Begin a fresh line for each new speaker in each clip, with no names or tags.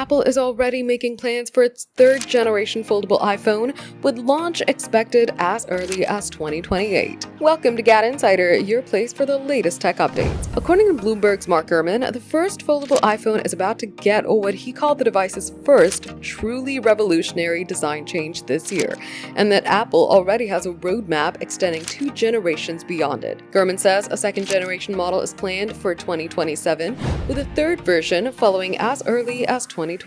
Apple is already making plans for its third-generation foldable iPhone, with launch expected as early as 2028. Welcome to GadInsider, your place for the latest tech updates. According to Bloomberg's Mark Gurman, the first foldable iPhone is about to get what he called the device's first truly revolutionary design change this year, and that Apple already has a roadmap extending 2 generations beyond it. Gurman says a second-generation model is planned for 2027, with a third version following as early as 2028.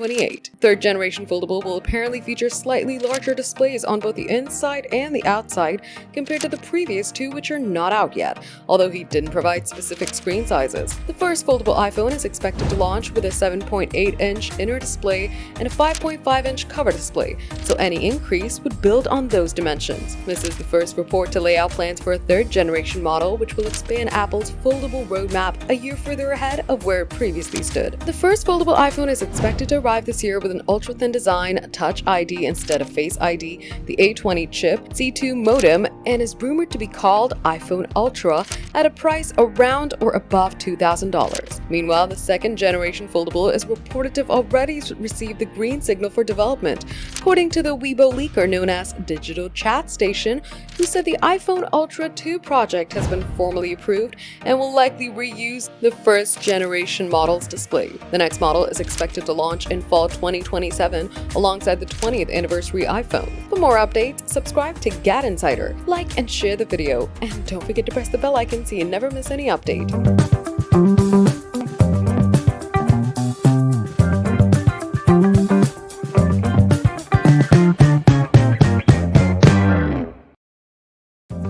Third-generation foldable will apparently feature slightly larger displays on both the inside and the outside compared to the previous two, which are not out yet, although he didn't provide specific screen sizes. The first foldable iPhone is expected to launch with a 7.8-inch inner display and a 5.5-inch cover display, so any increase would build on those dimensions. This is the first report to lay out plans for a third-generation model, which will expand Apple's foldable roadmap a year further ahead of where it previously stood. The first foldable iPhone is expected to arrive this year with an ultra-thin design, Touch ID instead of Face ID, the A20 chip, C2 modem, and is rumored to be called iPhone Ultra at a price around or above $2,000. Meanwhile, the second-generation foldable is reported to have already received the green signal for development, according to the Weibo leaker known as Digital Chat Station, who said the iPhone Ultra 2 project has been formally approved and will likely reuse the first-generation model's display. The next model is expected to launch in fall 2027 alongside the 20th anniversary iPhone. For more updates, subscribe to GadInsider, like and share the video, and don't forget to press the bell icon so you never miss any update.